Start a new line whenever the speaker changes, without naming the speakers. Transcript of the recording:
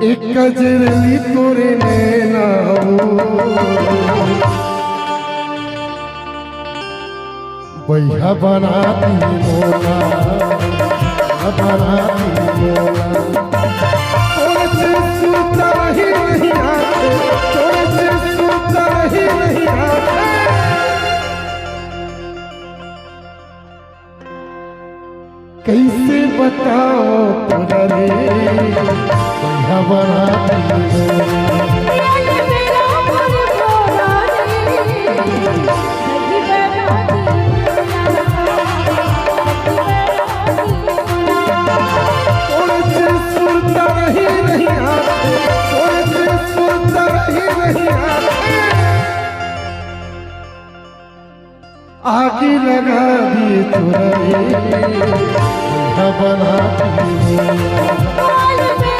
एक कजरली तोरे नैना बैहा बनाती मोला बनाती मोला तोरे से सूता ही नहीं आते तोरे से सूता ही नहीं आते कैसे बताओ तोरा रे बैहा बनाती मोला आगे लगा दिए तोरा रे बैहा बनाती मोला।